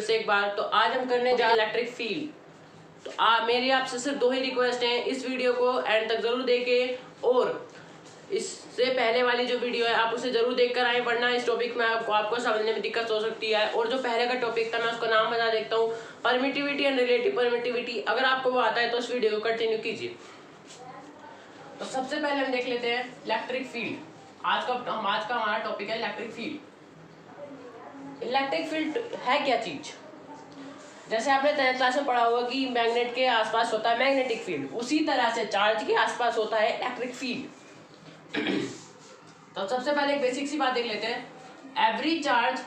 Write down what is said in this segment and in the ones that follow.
से एक बार। तो आज हम करने जा रहे हैं इलेक्ट्रिक फील्ड। तो मेरी आपसे सिर्फ दो ही रिक्वेस्ट हैं, इस वीडियो को एंड तक जरूर देखें और इससे पहले वाली जो वीडियो है आप उसे जरूर देख कर आए, वरना इस टॉपिक में आपको समझने में दिक्कत हो सकती है। और जो पहले का टॉपिक था मैं उसका नाम बता देता हूँ, परमिटिविटी एंड रिलेटिव परमिटिविटी। अगर आपको वो आता है तो इस वीडियो को कंटिन्यू कीजिए। तो सबसे पहले हम देख लेते हैं इलेक्ट्रिक फील्ड। आज का हमारा टॉपिक है इलेक्ट्रिक फील्ड। इलेक्ट्रिक फील्ड है क्या चीज? जैसे आपने 10th क्लास में पढ़ा होगा कि मैग्नेट के आसपास होता है मैग्नेटिक फील्ड, उसी तरह से चार्ज के आसपास होता है इलेक्ट्रिक फील्ड। तो सबसे पहले एक बेसिक सी बात देख लेते हैं। एवरी चार्ज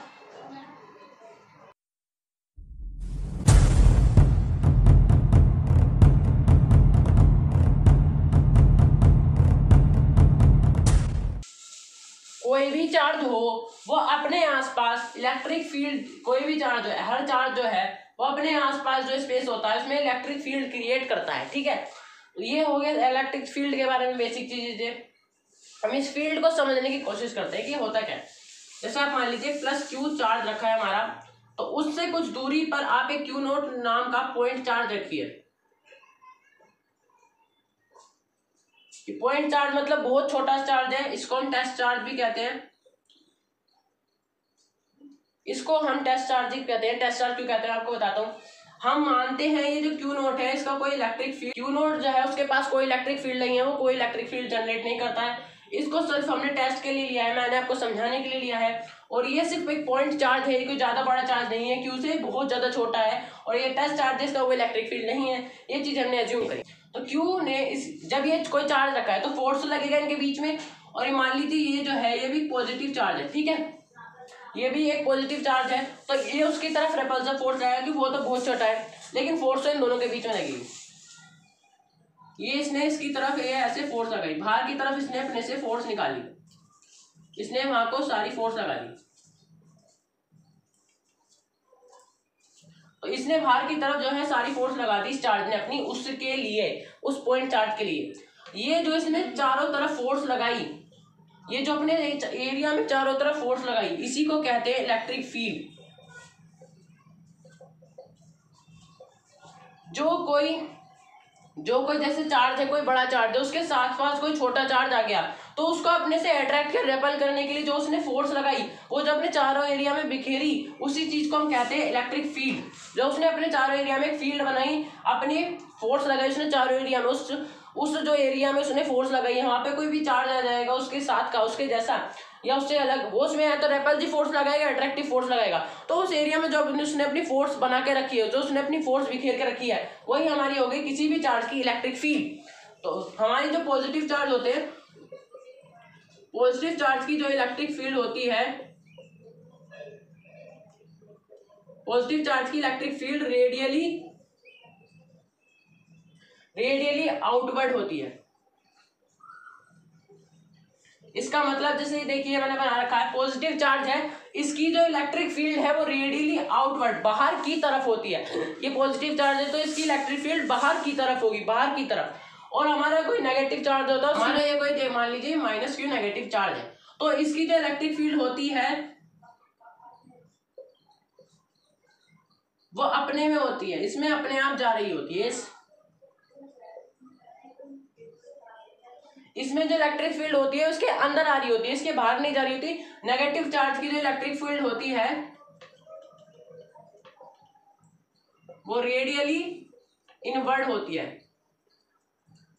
कोई भी चार्ज हो वो अपने आसपास इलेक्ट्रिक फील्ड, कोई भी चार्ज है, हर चार्ज जो है वो अपने आसपास जो स्पेस होता है उसमें इलेक्ट्रिक फील्ड क्रिएट करता है। ठीक है, ये हो गया इलेक्ट्रिक फील्ड के बारे में बेसिक चीजें। हम इस फील्ड को समझने की कोशिश करते हैं कि होता क्या है। जैसे आप मान लीजिए प्लस क्यू चार्ज रखा है हमारा, तो उससे कुछ दूरी पर आप एक क्यू नोट नाम का पॉइंट चार्ज रखिए। पॉइंट चार्ज मतलब बहुत छोटा चार्ज है, इसको हम टेस्ट चार्ज भी कहते हैं। इसको हम टेस्ट चार्ज ही कहते हैं। टेस्ट चार्ज क्यों कहते हैं आपको बताता हूँ। हम मानते हैं ये जो क्यू नोट है इसका कोई इलेक्ट्रिक फील्ड, क्यू नोट जो है उसके पास कोई इलेक्ट्रिक फील्ड नहीं है, वो कोई इलेक्ट्रिक फील्ड जनरेट नहीं करता है। इसको सिर्फ हमने टेस्ट के लिए लिया है, मैंने आपको समझाने के लिए लिया है। और ये सिर्फ एक पॉइंट चार्ज है, कोई ज्यादा बड़ा चार्ज नहीं है, क्यू से बहुत ज्यादा छोटा है। और ये टेस्ट चार्ज इसका कोई इलेक्ट्रिक फील्ड नहीं है, ये चीज हमने एज्यूम करी। तो क्यू ने जब ये कोई चार्ज रखा है तो फोर्स लगेगा इनके बीच में। और ये मान लीजिए ये जो है ये भी पॉजिटिव चार्ज है, ठीक है, ये भी एक पॉजिटिव चार्ज है, तो ये उसकी तरफ रिपल्सिव फोर्स लगेगा क्योंकि वो तो बहुत छोटा है, लेकिन फोर्स तो इन दोनों के बीच में लगेगी। ये इसने इसकी तरफ ये ऐसे फोर्स लगाई, बाहर की तरफ इसने अपने से फोर्स निकाली, इसने वहां को सारी फोर्स लगा दी। तो इसने बाहर की तरफ जो है सारी फोर्स लगा दी इस चार्ज ने अपनी, उसके लिए, उस पॉइंट चार्ज के लिए। ये जो इसने चारों तरफ फोर्स लगाई, ये जो अपने एरिया में चारों तरफ फोर्स लगाई, इसी को कहते हैं इलेक्ट्रिक फील्ड। जो कोई जैसे चार्ज है, कोई बड़ा चार्ज है, उसके साथ पास कोई छोटा चार्ज आ गया तो उसको अपने से अट्रैक्ट कर रेपल करने के लिए जो उसने फोर्स लगाई, वो जो अपने चारों एरिया में बिखेरी, उसी चीज को हम कहते हैं इलेक्ट्रिक फील्ड। जो उसने अपने चारों एरिया में एक फील्ड बनाई, अपनी फोर्स लगाई उसने चारों एरिया में, उस जो एरिया में उसने फोर्स लगाई है वहां पे कोई भी चार्ज आ जाएगा उसके साथ का, उसके जैसा या उससे अलग, वो उसमें है तो रेपल्सिव फोर्स लगाएगा, अट्रैक्टिव फोर्स लगाएगा। तो उस एरिया में जो उसने अपनी फोर्स बना के रखी है, जो उसने अपनी फोर्स बिखेर के रखी है, वही हमारी हो गई किसी भी चार्ज की इलेक्ट्रिक फील्ड। तो हमारी जो पॉजिटिव चार्ज होते हैं, पॉजिटिव चार्ज की जो इलेक्ट्रिक फील्ड होती है, पॉजिटिव चार्ज की इलेक्ट्रिक फील्ड रेडियली आउटवर्ड होती है। इसका मतलब जैसे देखिए मैंने बना रखा है, पॉजिटिव चार्ज है, इसकी जो इलेक्ट्रिक फील्ड है वो रेडियली आउटवर्ड, बाहर की तरफ होती है। ये पॉजिटिव चार्ज है तो इसकी इलेक्ट्रिक फील्ड बाहर की तरफ होगी, बाहर की तरफ। और हमारा कोई नेगेटिव चार्ज होता है, हमारा ये कोई मान लीजिए माइनस क्यू नेगेटिव चार्ज है, तो इसकी जो इलेक्ट्रिक फील्ड होती है वो अपने में होती है, इसमें अपने आप जा रही होती है। इसमें जो इलेक्ट्रिक फील्ड होती है उसके अंदर आ रही होती है, इसके बाहर नहीं जा रही होती। नेगेटिव चार्ज की जो इलेक्ट्रिक फील्ड होती है वो रेडियली इनवर्ड होती है।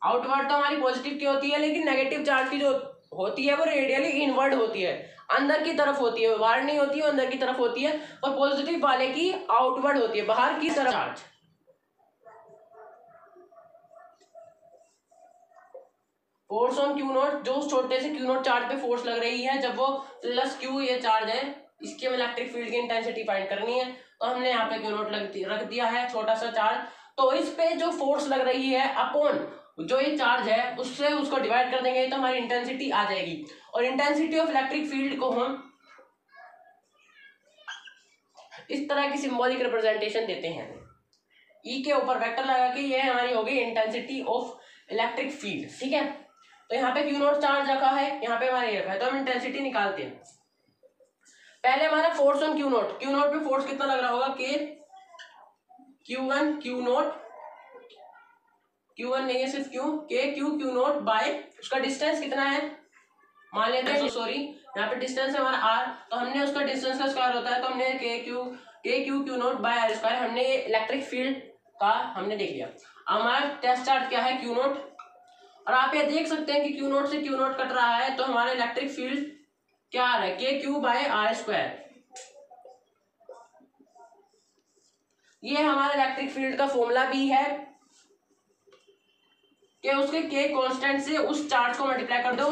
आउटवर्ड तो हमारी पॉजिटिव की होती है, लेकिन नेगेटिव चार्ज की जो होती है वो रेडियली इनवर्ड होती है, अंदर की तरफ होती है, बाहर नहीं होती है, अंदर की तरफ होती है। और पॉजिटिव वाले की आउटवर्ड होती है, बाहर की तरफ charge. Force on Q note, जो उस छोटे से क्यू नोट चार्ज पे फोर्स लग रही है, जब वो प्लस क्यू ये चार्ज है, इसकी हमें इलेक्ट्रिक फील्ड की इंटेंसिटी फाइंड करनी है। तो हमने यहाँ पे क्यू नोट रख दिया है, छोटा सा चार्ज। तो इस पे जो फोर्स लग रही है अपॉन जो ये चार्ज है उससे उसको डिवाइड कर देंगे तो हमारी इंटेंसिटी आ जाएगी। और इंटेंसिटी ऑफ इलेक्ट्रिक फील्ड को हम इस तरह की सिंबॉलिक रिप्रेजेंटेशन देते हैं, ई के ऊपर वेक्टर लगा के, ये हमारी हो गई इंटेंसिटी ऑफ इलेक्ट्रिक फील्ड। ठीक है, तो यहाँ पे क्यू नोट चार्ज रखा है, यहाँ पे हमारे रखा है, तो हम इंटेंसिटी निकालते हैं। पहले हमारा फोर्स ऑन क्यू नोट पे फोर्स कितना लग रहा होगा, के Q1 Q नोट, Q1 नहीं है सिर्फ Q, के Q नोट बाय उसका डिस्टेंस कितना है, मान लेते हैं सॉरी यहाँ पे डिस्टेंस है हमारा r, तो हमने उसका डिस्टेंस का स्क्वायर होता है, तो हमने k q note by r square, हमने इलेक्ट्रिक फील्ड का हमने देख लिया। हमारा टेस्ट चार्ज क्या है, क्यू नोट, और आप ये देख सकते हैं कि क्यू नोट से क्यू नोट कट रहा है, तो हमारा इलेक्ट्रिक फील्ड क्या आ रहा है, के क्यू बाय आर स्क्वायर। ये हमारा इलेक्ट्रिक फील्ड का फॉर्मूला भी है कि उसके के कांस्टेंट से उस चार्ज को मल्टीप्लाई कर दो,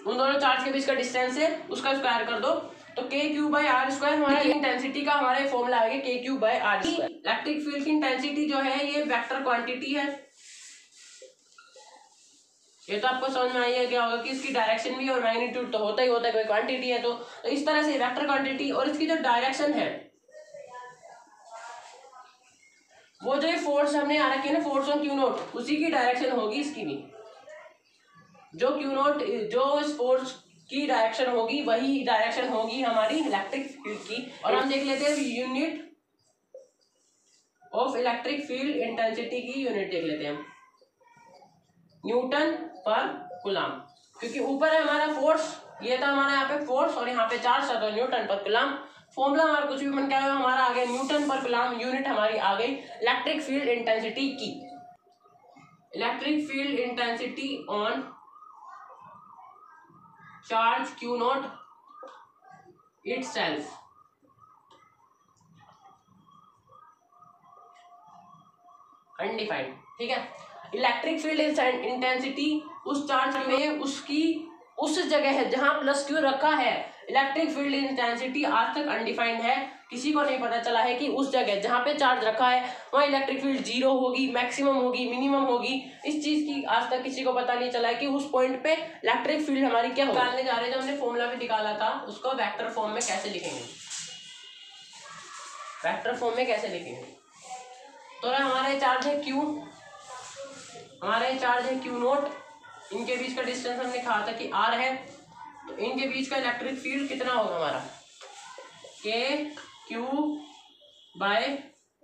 उन दोनों चार्ज के बीच का डिस्टेंस है उसका स्क्वायर कर दो, तो k q by r square हमारा इंटेंसिटी का हमारा फॉर्मूला आएगा, k q by r square. Electric field की इंटेंसिटी जो है ये वेक्टर क्वांटिटी है, ये तो आपको समझ में आइए क्या होगा कि इसकी डायरेक्शन भी और मैग्नीट्यूड तो होता ही होता है, कोई क्वांटिटी है तो इस तरह से वेक्टर क्वांटिटी, और इसकी जो डायरेक्शन है वो जो फोर्स हमने आ रखी है ना, फोर्स ऑन क्यू नोट, उसी की डायरेक्शन होगी इसकी भी, जो क्यू नोट जो इस फोर्स की डायरेक्शन होगी वही डायरेक्शन होगी हमारी इलेक्ट्रिक फील्ड की। और हम देख लेते हैं unit of electric field intensity की यूनिट देख लेते हैं, न्यूटन पर कूलम, क्योंकि ऊपर है हमारा फोर्स, ये था हमारा यहाँ पे फोर्स और यहाँ पे चार्ज था, तो न्यूटन पर कूलम। फॉर्मूला हमारा कुछ भी बन के आएगा, हमारा आ गया न्यूटन पर कूलम, यूनिट हमारी आ गई इलेक्ट्रिक फील्ड इंटेंसिटी की। Electric field intensity on charge Q note itself, undefined, ठीक है। इलेक्ट्रिक फील्ड इंटेंसिटी उस चार्ज में उसकी उस जगह है जहां प्लस क्यू रखा है, इलेक्ट्रिक फील्ड इंटेंसिटी आज तक अनडिफाइंड है, किसी को नहीं पता चला है कि उस जगह जहां पे चार्ज रखा है वहां इलेक्ट्रिक फील्ड जीरो होगी, मैक्सिमम होगी, मिनिमम होगी, इस चीज की आज तक किसी को पता नहीं चला है कि उस पॉइंट पे इलेक्ट्रिक फील्ड हमारी क्या होगी। निकालने जा रहे हैं, जो हमने फॉर्मूला भी निकाला था उसको वेक्टर फॉर्म में कैसे लिखेंगे, वेक्टर फॉर्म में कैसे लिखेंगे, तो हमारा चार्ज है क्यू, हमारा चार्ज है क्यू नोट, इनके बीच का डिस्टेंस हमने कहा था कि आर है, तो इनके बीच का इलेक्ट्रिक फील्ड कितना होगा हमारा, के क्यू बाय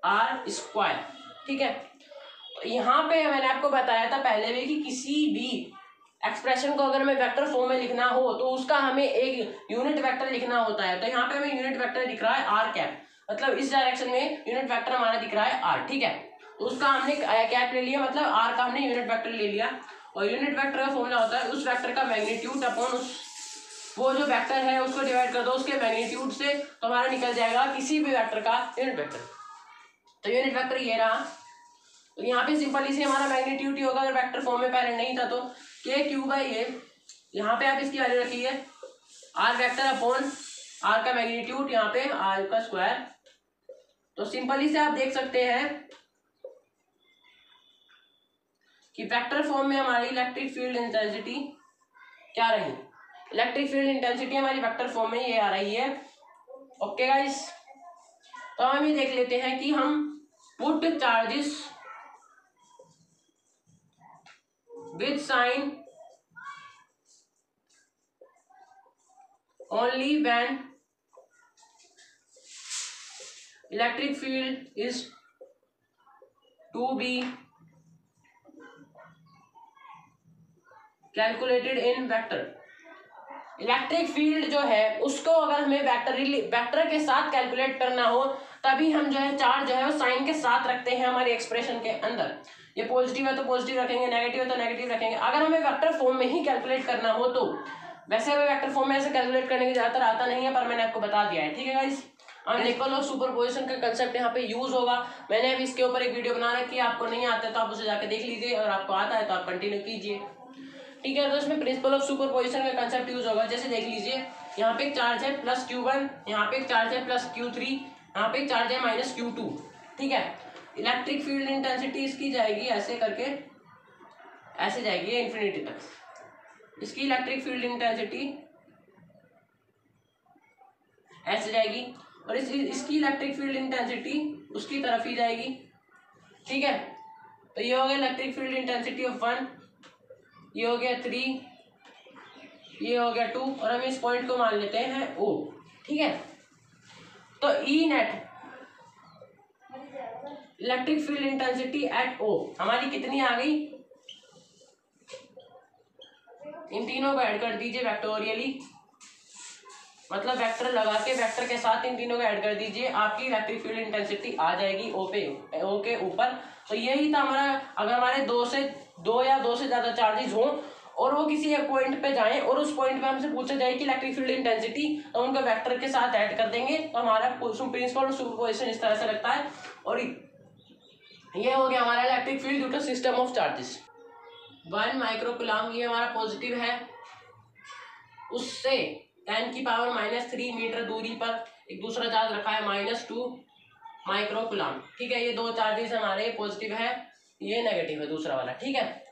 आर स्क्वायर, ठीक है। तो यहाँ पे मैंने आपको बताया था पहले भी कि किसी भी एक्सप्रेशन को अगर हमें वेक्टर फॉर्म में लिखना हो तो उसका हमें एक यूनिट वेक्टर लिखना होता है, तो यहाँ पे हमें यूनिट वेक्टर दिख रहा है आर कैप, मतलब इस डायरेक्शन में यूनिट वेक्टर हमारा दिख रहा है आर, ठीक है। तो उसका हमने कैप ले लिया, मतलब आर का हमने यूनिट वेक्टर ले लिया, और यूनिट वेक्टर का फॉर्मूला होता है उस वेक्टर का मैग्नीट्यूड अपॉन उस वो जो वेक्टर है उसको डिवाइड कर दो उसके मैग्नीट्यूड से, तो हमारा निकल जाएगा किसी भी वेक्टर का यूनिट वेक्टर। तो यूनिट वेक्टर ये रहा, तो यहाँ पे सिंपली से हमारा मैग्नीट्यूड ही होगा, अगर वेक्टर फॉर्म में पहले नहीं था तो के क्यू बाई ए, यहाँ पे आप इसकी वैल्यू रखिए आर वेक्टर अपॉन आर का मैग्नीट्यूड, यहाँ पे आर का स्क्वायर। तो सिंपली से आप देख सकते हैं कि वेक्टर फॉर्म में हमारी इलेक्ट्रिक फील्ड इंटेंसिटी क्या रही, इलेक्ट्रिक फील्ड इंटेंसिटी हमारी वेक्टर फॉर्म में ये आ रही है। ओके गाइस, तो हम ये देख लेते हैं कि हम put charges with sign only when electric field is to be calculated in vector. Electric field जो है उसको अगर हमें वेक्टर के साथ कैलकुलेट करना हो तभी हम जो है चार्ज जो है वो साइन के साथ रखते हैं हमारी एक्सप्रेशन के अंदर, ये पॉजिटिव है तो पॉजिटिव रखेंगे, नेगेटिव है तो नेगेटिव रखेंगे। अगर हमें वेक्टर फॉर्म में ही कैलकुलेट करना हो तो वैसे हमें वेक्टर फॉर्म में ऐसे कैलकुलेट करने की ज़्यादातर आता नहीं है, पर मैंने आपको बता दिया है, ठीक है गाइस। प्रिंसिपल ऑफ सुपरपोजिशन का कंसेप्ट यहाँ पे यूज होगा, मैंने अभी इसके ऊपर एक वीडियो बना रखी है, आपको नहीं आता है तो आप उसे जाके देख लीजिए, अगर आपको आता है तो आप कंटिन्यू कीजिए, ठीक है। तो इसमें प्रिंसिपल ऑफ सुपरपोजिशन का कंसेप्ट यूज होगा, जैसे देख लीजिए यहाँ पे एक चार्ज है प्लस Q1, यहाँ पे एक चार्ज है प्लस Q3, यहाँ पे एक चार्ज है माइनस Q2, ठीक है। इलेक्ट्रिक फील्ड इंटेंसिटी इसकी जाएगी ऐसे करके, ऐसे जाएगी इन्फिनिटी तक, इसकी इलेक्ट्रिक फील्ड इंटेंसिटी ऐसे जाएगी, और इसकी इलेक्ट्रिक फील्ड इंटेंसिटी उसकी तरफ ही जाएगी, ठीक है। तो ये हो गया इलेक्ट्रिक फील्ड इंटेंसिटी ऑफ 1, ये हो गया 3, ये हो गया 2, और हम इस पॉइंट को मान लेते हैं O, ठीक है। तो E net electric field intensity at O हमारी कितनी आ गई, इन तीनों को ऐड कर दीजिए वेक्टोरियली, मतलब वेक्टर लगा के वेक्टर के साथ इन तीनों को ऐड कर दीजिए, आपकी इलेक्ट्रिक फील्ड इंटेंसिटी आ जाएगी ओ के ऊपर। तो यही था हमारा, अगर हमारे दो या दो से ज्यादा चार्जेस हों और वो किसी एक पॉइंट पे जाएं और उस पॉइंट पे हमसे पूछा जाए कि इलेक्ट्रिक फील्ड इंटेंसिटी, तो उनको वेक्टर के साथ ऐड कर देंगे। तो हमारा प्रिंसिपल ऑफ सुपरपोजिशन इस तरह से लगता है। और ये हो गया हमारा electric field due to system of charges. 1 microcoulomb ये हमारा पॉजिटिव है, उससे 10⁻³ मीटर दूरी पर एक दूसरा चार्ज रखा है -2 माइक्रोकूलम। ठीक है, ये दो चार्जेस हमारे पॉजिटिव है, ये नेगेटिव है दूसरा वाला। ठीक है,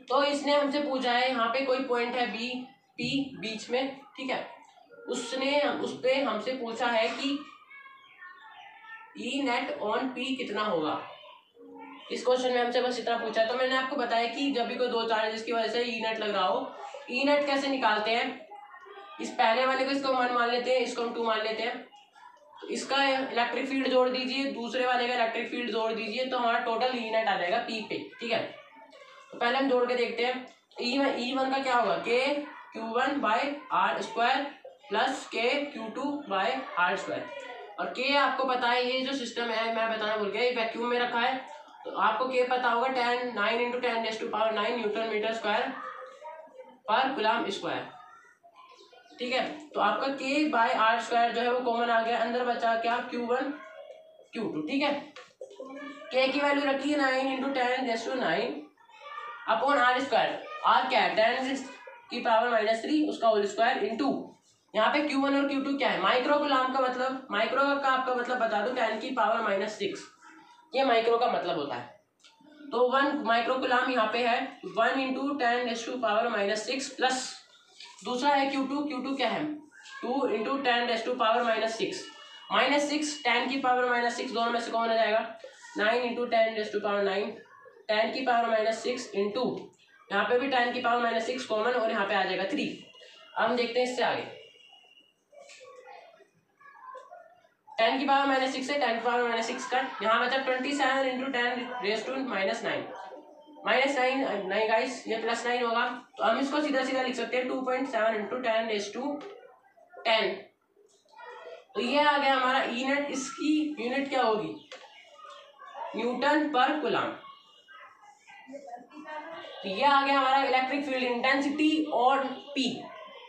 तो इसने हमसे पूछा है, यहाँ पे कोई पॉइंट है बी पी बीच में, ठीक है, उसने उस पे हमसे पूछा है कि ई नेट ऑन पी कितना होगा। इस क्वेश्चन में हमसे बस इतना पूछा है। तो मैंने आपको बताया कि जब भी कोई दो चार्जेस की वजह से ई नेट लग रहा हो, ई नेट कैसे निकालते हैं, इस पहले वाले को इसको 1 मान लेते हैं, इसको हम 2 मान लेते हैं, तो इसका इलेक्ट्रिक फील्ड जोड़ दीजिए, दूसरे वाले का इलेक्ट्रिक फील्ड जोड़ दीजिए, तो हमारा टोटल ई नेट आ जाएगा पी पे। ठीक है, तो पहले हम जोड़ के देखते हैं। E1 का क्या होगा, के Q1/r² प्लस के Q2/r²। और के आपको पता है, ये जो सिस्टम है मैं बताना भूल गया, ये वैक्यूम में रखा है, तो आपको के पता होगा 9 × 10⁹ न्यूटन मीटर स्क्वायर पर कूलम स्क्वायर। ठीक है, तो आपका k/r² जो है वो कॉमन आ गया, अंदर बचा क्या Q1 Q2। ठीक है, के की वैल्यू रखी है 9 × 10⁹ अपॉन r²। r क्या है, 10⁻³ उसका होल स्क्वायर इंटू यहाँ पे Q1 और Q2 क्या है, माइक्रोकूलम का मतलब, माइक्रो का आपका मतलब बता दो 10⁻⁻⁶, ये माइक्रो का मतलब होता है। तो 1 माइक्रोकूलम यहाँ पे है, 1 × 10⁻⁻⁶ प्लस दूसरा है Q2 क्या है, 2 × 10⁻⁻⁶ -6 दोनों में से कौन आ जाएगा, 9 × 10⁻⁹ 10⁻⁻⁶ इंटू यहाँ पे भी 10⁻⁻⁶ कॉमन, और यहाँ पे आ जाएगा 3। अब हम देखते हैं इससे आगे, 10⁻⁻⁶ से 10⁻⁻�6 का यहाँ बचा 27 × 10⁻⁻⁹ -9 नहीं गाइस, ये +9 होगा, तो हम इसको सीधा सीधा लिख सकते हैं 2.7 × 10⁻10। तो ये आ गया हमारा ई नेट। इसकी यूनिट क्या होगी, न्यूटन पर कूलम। तो ये आ गया हमारा इलेक्ट्रिक फील्ड इंटेंसिटी और P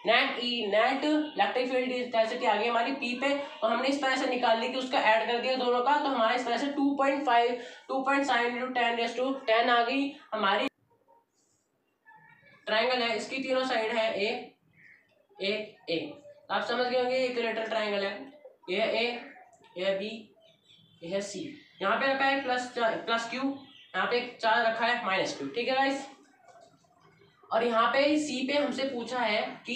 net electric field intensity आ गई हमारी पी पे, तो हमने इस तरह से निकाल ली कि उसका ऐड कर दिया दोनों का, तो हमारा इस तरह से 2.7 × 10⁻10 आ गई हमारी। ट्रायंगल है, इसकी तीनों साइड है ए, आप समझ गए होंगे इक्विलेटरल ट्रायंगल है, ये ए, ये बी, ये सी। यहाँ पे रखा है प्लस क्यू, यहाँ पे एक चार्ज रखा है -q। ठीक है गाइस, और यहाँ पे सी पे हमसे पूछा है कि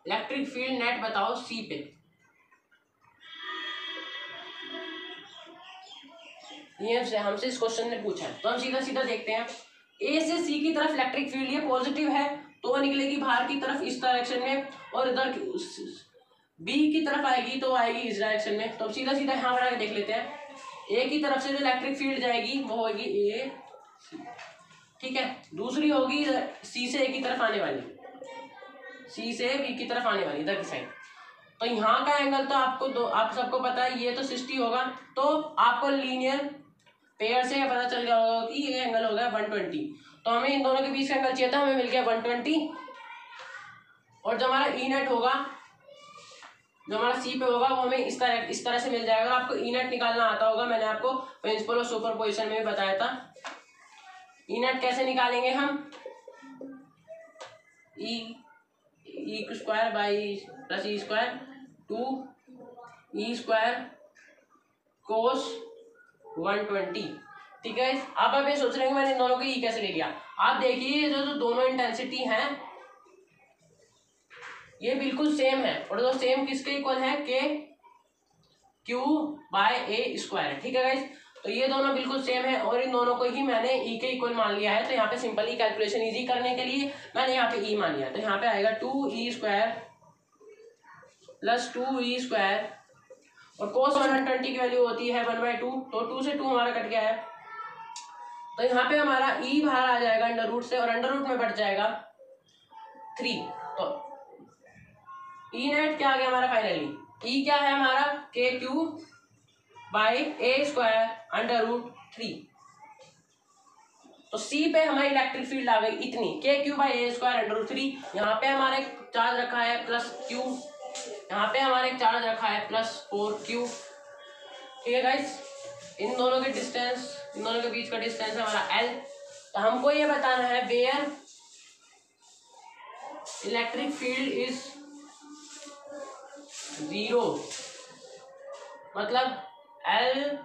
इलेक्ट्रिक फील्ड नेट बताओ सी पे। ये हमसे इस क्वेश्चन ने पूछा है, तो हम सीधा सीधा देखते हैं। ए से सी की तरफ इलेक्ट्रिक फील्ड ये पॉजिटिव है, तो वो निकलेगी बाहर की तरफ इस डायरेक्शन में, और इधर बी की तरफ आएगी तो आएगी इस डायरेक्शन में। तो सीधा सीधा यहाँ बना के देख लेते हैं। ए की तरफ से जो इलेक्ट्रिक फील्ड जाएगी वो होगी ए सी, ठीक है। दूसरी होगी सी से ए की तरफ आने वाली, सी से बी की तरफ आने वाली इधर की साइड। तो यहाँ का एंगल तो आप सबको पता है, ये तो 60 होगा, तो आपको लीनियर पेयर से पता चल गया होगा कि ये एंगल हो गया 120। तो हमें इन दोनों के बीच का एंगल चाहिए था, हमें मिल गया 120। और जो हमारा ई नेट होगा, जो हमारा सी पे होगा, वो हमें इस तरह से मिल जाएगा। आपको ई नेट निकालना आता होगा, मैंने आपको प्रिंसिपल ऑफ सुपरपोजिशन में भी बताया था। ई नेट कैसे निकालेंगे हम, E square by plus E square 2 square cos 120। ठीक है, आप ये सोच रहे हैं मैंने इन दोनों को ई कैसे ले लिया। आप देखिए जो दोनों इंटेंसिटी हैं ये बिल्कुल सेम है, और जो सेम किसके इक्वल है, के क्यू बाय ए स्क्वायर है। ठीक है गाइस, तो ये दोनों बिल्कुल सेम है, और इन दोनों को ही मैंने ई के इक्वल मान लिया है। तो यहाँ पे सिंपली कैलकुलेशन इजी करने के लिए मैंने यहाँ पे ई मान लिया। तो यहाँ पे आएगा 2 E square plus 2 E square और cos 120 की वैल्यू होती है 1/2, तो 2 से 2 हमारा कट गया है। तो यहाँ पे हमारा e बाहर आ जाएगा अंडर रूट से, और अंडर रूट में बढ़ जाएगा 3। तो e नेट क्या आ गया हमारा फाइनली, e क्या है हमारा KQ/A² अंडर रूट 3। तो C पे हमारी इलेक्ट्रिक फील्ड आ गई इतनी, KQ/A² अंडर रूट 3। यहाँ पे हमारा एक चार्ज रखा है +Q, यहाँ पे हमारा एक चार्ज रखा है +4Q। ठीक है गाइस, इन दोनों के बीच का डिस्टेंस है हमारा L। तो हमको ये बताना है वेयर इलेक्ट्रिक फील्ड इज 0, मतलब L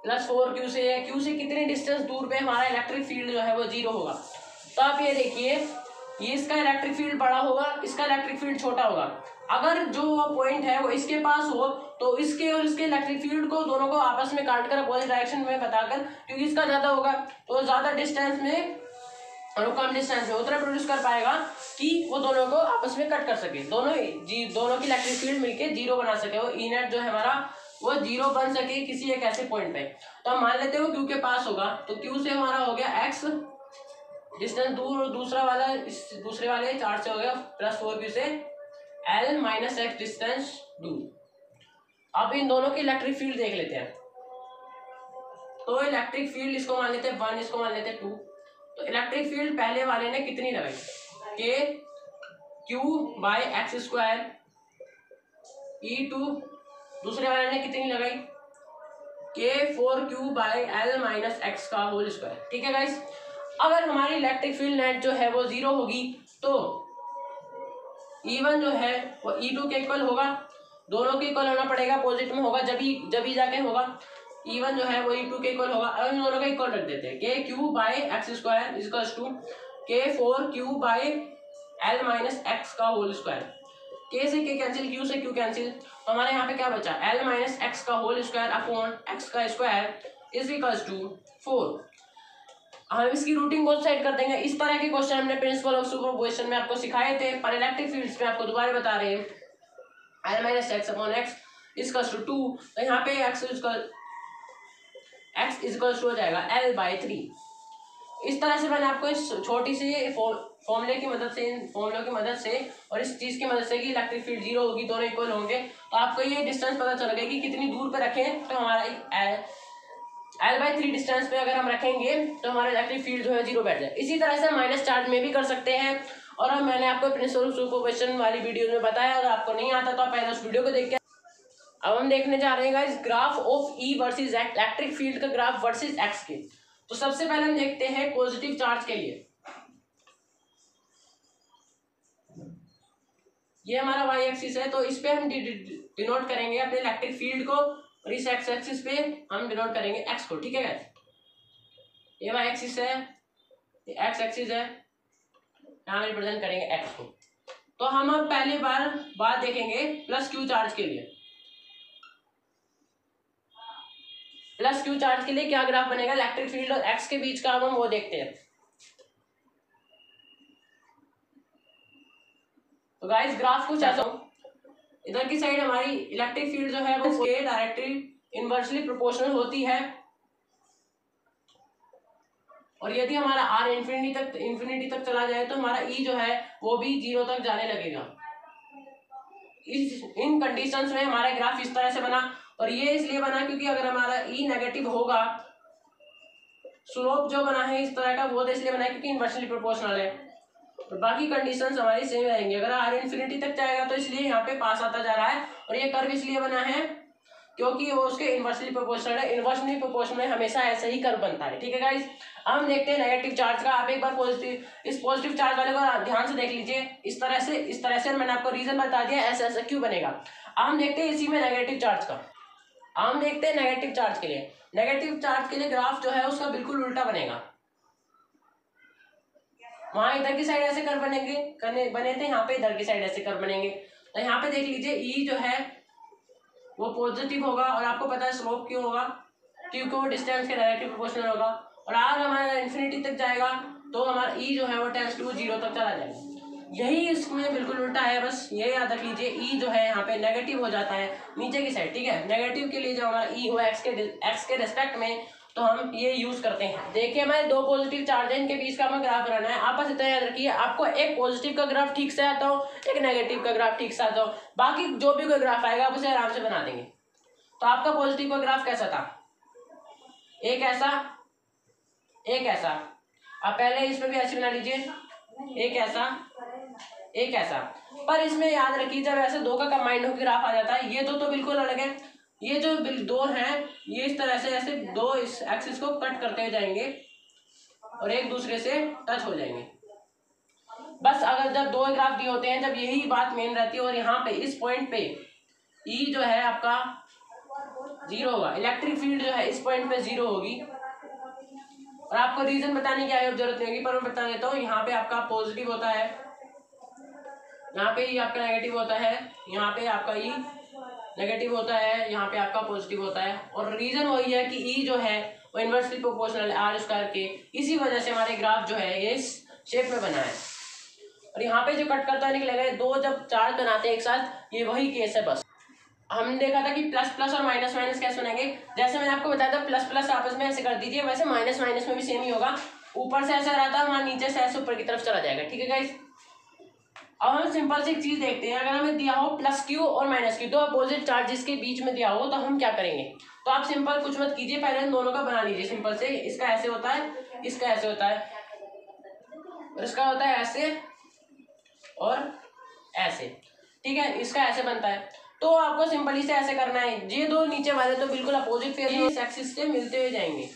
+4Q से है, Q से कितने डिस्टेंस दूर पे हमारा इलेक्ट्रिक फील्ड जो है वो 0 होगा। तो आप ये देखिए, ये इसका इलेक्ट्रिक फील्ड बड़ा होगा, इसका इलेक्ट्रिक फील्ड छोटा होगा। अगर जो पॉइंट है वो इसके पास हो तो इसके और इसके इलेक्ट्रिक फील्ड को दोनों को आपस में काट कर अपोजिट डायरेक्शन में बताकर, क्योंकि इसका ज़्यादा होगा तो ज़्यादा डिस्टेंस में और वो कम डिस्टेंस में उतना प्रोड्यूस कर पाएगा कि वो दोनों को आपस में कट कर सके, दोनों की इलेक्ट्रिक फील्ड मिलके 0 बना सके, वो ई नेट जो है हमारा वो 0 बन सके किसी एक ऐसे पॉइंट पे। तो हम मान लेते हो Q के पास होगा, तो Q से हमारा हो गया x डिस्टेंस दूर, और दूसरा वाला इस दूसरे वाले चार्ज से हो गया +4Q से L - x डिस्टेंस दूर। अब इन दोनों की इलेक्ट्रिक फील्ड देख लेते हैं। तो इलेक्ट्रिक फील्ड इसको मान लेते हैं 1, इसको मान लेते हैं 2। तो इलेक्ट्रिक फील्ड पहले वाले ने कितनी लगाई, KQ/x², E2 दूसरे वाले ने कितनी लगाई, K4Q/L - x²। ठीक है गाइस, अगर हमारी इलेक्ट्रिक फील्ड नेट जो है वो 0 होगी तो E1 जो है वो E2 के इक्वल होगा, दोनों के इक्वल होना पड़ेगा, अपोजिट में होगा जब ही जाके होगा। E1 जो है वो E2 के इक्वल होगा। अब इन दोनों का इक्वल रख देते हैं, KQ/x² = K4Q/L - x²। K से K कैंसिल, Q से Q कैंसिल, तो हमारे यहाँ पे क्या बचा, L - x² / x²² = 4। हम इसकी रूटिंग बोथ साइड कर देंगे। इस तरह के क्वेश्चन हमने प्रिंसिपल ऑफ सुपरपोजिशन में आपको सिखाए थे, पर इलेक्ट्रिक फील्ड्स में आपको दोबारा बता रहे हैं। L - x/x = 2, तो यहाँ पे x हो जाएगा L/3। इस तरह से मैंने आपको इस छोटी सी फॉर्मूले की मदद से और इस चीज़ की मदद से कि इलेक्ट्रिक फील्ड 0 होगी, दोनों इक्वल होंगे, तो आपको ये डिस्टेंस पता चल गया कि कितनी दूर पे रखें। तो हमारा L/3 डिस्टेंस पे अगर हम रखेंगे तो हमारा इलेक्ट्रिक फील्ड जो है 0 बैठ जाए। इसी तरह से माइनस चार्ज में भी कर सकते हैं, और अब मैंने आपको प्रिंसिपल ऑफ सुपरपोजिशन वाली वीडियो में बताया। अगर आपको नहीं आता तो आप पहले उस वीडियो को देख के। अब हम देखने जा रहे हैं guys graph of E versus electric field का ग्राफ वर्सेस एक्स के। तो सबसे पहले हम देखते हैं पॉजिटिव चार्ज के लिए। ये हमारा वाई एक्सिस है, तो इस पे हम डिनोट करेंगे अपने इलेक्ट्रिक फील्ड को, और इस एक्स एक्सिस पे हम डिनोट करेंगे एक्स को। ठीक है गाइस, ये वाई एक्सिस है, ये एक्स एक्सिस है, यहाँ रिप्रेजेंट करेंगे एक्स को। तो हम अब पहली बात देखेंगे +Q चार्ज के लिए। +Q चार्ज के लिए क्या ग्राफ बनेगा इलेक्ट्रिक फील्ड और एक्स के बीच का, अब हम वो देखते हैं। तो गाइस ग्राफ कुछ ऐसा, इधर की साइड हमारी इलेक्ट्रिक फील्ड जो है वो इसके डायरेक्टली इनवर्सली प्रोपोर्शनल होती है, और यदि हमारा R इंफिनिटी तक चला जाए तो हमारा E जो है वो भी 0 तक जाने लगेगा। इन कंडीशंस में हमारा ग्राफ इस तरह से बना, और ये इसलिए बना क्योंकि अगर हमारा E नेगेटिव होगा, स्लोप जो बना है इस तरह का, वो तो इसलिए बना है क्योंकि इनवर्सली प्रोपोर्शनल है, और बाकी कंडीशंस हमारी सेम रहेंगी। अगर R इंफिनिटी तक जाएगा तो इसलिए यहाँ पे पास आता जा रहा है, और ये कर्व इसलिए बना है क्योंकि वो उसके इनवर्सली प्रोपोर्शनल है। इनवर्सली प्रोपोर्शनल में हमेशा ऐसे ही कर्व बनता है। ठीक है गाइस, हम देखते हैं नेगेटिव चार्ज का। आप एक बार इस पॉजिटिव चार्ज वाले को ध्यान से देख लीजिए, इस तरह से मैंने आपको रीजन बता दिया ऐसा ऐसा क्यों बनेगा। अब हम देखते हैं इसी में नेगेटिव चार्ज का। हम देखते हैं नेगेटिव चार्ज के लिए। नेगेटिव चार्ज के लिए ग्राफ जो है उसका बिल्कुल उल्टा बनेगा। वहां इधर की साइड ऐसे कर्व बने थे, यहाँ पे इधर की साइड ऐसे कर्व बनेंगे। तो यहाँ पे देख लीजिए E जो है वो पॉजिटिव होगा, और आपको पता है स्लोप क्यों होगा, क्योंकि वो डिस्टेंस के डायरेक्टली प्रोपोर्शनल होगा। और R हमारा इंफिनिटी तक जाएगा तो हमारा E जो है वो टेंड्स टू 0 तक चला जाएगा। यही इसमें बिल्कुल उल्टा है, बस ये याद रख लीजिए। ई जो है यहाँ पे नेगेटिव हो जाता है नीचे की साइड, ठीक है। नेगेटिव के लिए जो हमारा ई हो एक्स के रिस्पेक्ट में, तो हम ये यूज करते हैं। देखिए हमारे दो पॉजिटिव चार्ज है, इनके बीच का हमें ग्राफ बनाना है। आप बस इतना याद रखिए, आपको एक पॉजिटिव का ग्राफ ठीक से आता हो, एक नेगेटिव का ग्राफ ठीक से आता हो, बाकी जो भी कोई ग्राफ आएगा आप उसे आराम से बना देंगे। तो आपका पॉजिटिव का ग्राफ कैसा था, एक ऐसा, एक ऐसा। आप पहले इसमें भी ऐसे बना लीजिए, एक ऐसा, एक ऐसा। पर इसमें याद रखिए जब ऐसे दो का कंबाइंड होकर ग्राफ आ जाता है, ये तो बिल्कुल अलग है। ये जो दो हैं ये इस तरह से ऐसे दो इस एक्सिस को कट करते हुए जाएंगे और एक दूसरे से टच हो जाएंगे। बस अगर जब दो ग्राफ दिए होते हैं, जब यही बात मेन रहती है, और यहाँ पे इस पॉइंट पे ई जो है आपका 0 होगा, इलेक्ट्रिक फील्ड जो है इस पॉइंट पे 0 होगी। और आपको रीजन बताने की जरूरत नहीं होगी, पर मैं बता देता हूँ। यहाँ पे आपका पॉजिटिव होता है, यहाँ पे ई आपका नेगेटिव होता है, यहाँ पे आपका ई नेगेटिव होता है, यहाँ पे आपका पॉजिटिव होता है। और रीजन वही है कि ई जो है वो इनवर्सली प्रोपोर्शनल है आर स्क्वायर के, इसी वजह से हमारे ग्राफ जो है ये इस शेप में बना है। और यहाँ पे जो कट करता है निकलेगा, दो जब चार्ज बनाते हैं एक साथ, ये वही केस है। बस हमने देखा था कि प्लस प्लस और माइनस माइनस कैसे बनेंगे। जैसे मैंने आपको बताया था प्लस प्लस आपस में ऐसे कर दीजिए, वैसे माइनस माइनस में भी सेम ही होगा। ऊपर से ऐसा रहता है, वहां नीचे से ऐसे ऊपर की तरफ चला जाएगा, ठीक है गाइस। अब हम सिंपल से एक चीज देखते हैं, अगर हमें दिया हो प्लस क्यू और माइनस क्यू, दो अपोजिट चार्जेस के बीच में दिया हो, तो हम क्या करेंगे। तो आप सिंपल कुछ मत कीजिए, पहले दोनों का बना लीजिए सिंपल से। इसका ऐसे होता है, इसका ऐसे होता है, और इसका होता है ऐसे और ऐसे, ठीक है। इसका ऐसे बनता है। तो आपको सिंपली से ऐसे करना है, ये दो नीचे वाले तो बिल्कुल अपोजिट फेस में इस एक्सिस से मिलते हुए जाएंगे।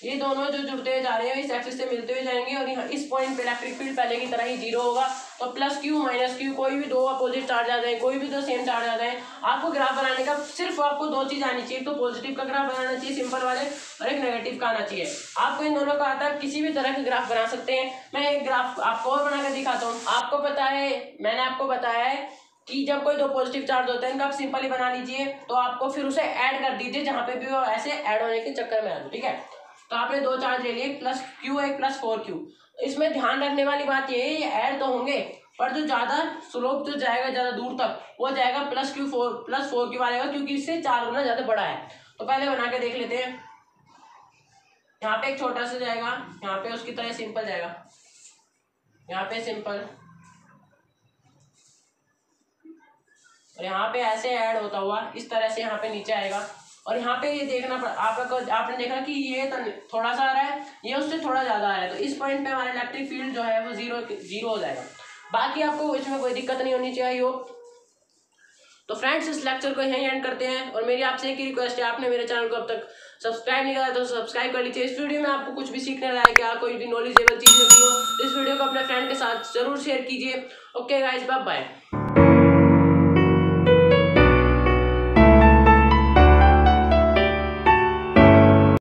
ये दोनों जो जुड़ते हुए जा रहे हैं इस एक्सिस से मिलते हुए जाएंगे, और यहाँ इस पॉइंट पे इलेक्ट्रिक फील्ड पहले की तरह ही 0 होगा। तो प्लस क्यू माइनस क्यू, कोई भी दो अपोजिट चार्ज आ जाए, कोई भी दो सेम चार्ज आ जाए, आपको ग्राफ बनाने का सिर्फ आपको दो चीज आनी चाहिए। तो पॉजिटिव का ग्राफ बनाना चाहिए सिंपल वाले, और एक नेगेटिव का आना चाहिए। आपको इन दोनों का आता है, किसी भी तरह के ग्राफ बना सकते हैं। मैं एक ग्राफ आपको और बनाकर दिखाता हूँ। आपको पता है, मैंने आपको बताया है कि जब कोई दो पॉजिटिव चार्ज होते हैं इनका आप सिंपली बना लीजिए, तो आपको फिर उसे ऐड कर दीजिए जहां पे भी वो ऐसे ऐड होने के चक्कर में आ जाए, ठीक है। तो आपने दो चार्ज ले लिए, प्लस क्यू एक प्लस 4q। इसमें ध्यान रखने वाली बात ये है, ये ऐड तो होंगे, पर जो ज्यादा स्लोप जो जाएगा ज्यादा दूर तक, वो जाएगा प्लस 4q आएगा, क्योंकि इससे 4 गुना ज्यादा बड़ा है। तो पहले बना के देख लेते हैं। यहाँ पे एक छोटा सा जाएगा, यहाँ पे उसकी तरह सिंपल जाएगा, यहाँ पे सिंपल, और यहाँ पे ऐसे ऐड होता हुआ इस तरह से यहाँ पे नीचे आएगा। और यहाँ पे ये देखना आपने देखा कि ये थोड़ा सा आ रहा है, ये उससे थोड़ा ज्यादा आ रहा है। तो इस पॉइंट पे हमारा इलेक्ट्रिक फील्ड जो है वो जीरो हो जाएगा। बाकी आपको इसमें कोई दिक्कत नहीं होनी चाहिए हो। तो फ्रेंड्स इस लेक्चर को यहीं एंड करते हैं, और मेरी आपसे एक ही रिक्वेस्ट है, आपने मेरे चैनल को अब तक सब्सक्राइब नहीं करा तो सब्सक्राइब कर लीजिए। इस वीडियो में आपको कुछ भी सीखने लायक या कोई भी नॉलेजेबल चीज लगी हो, इस वीडियो को अपने फ्रेंड के साथ जरूर शेयर कीजिए। Okay guys, bye bye.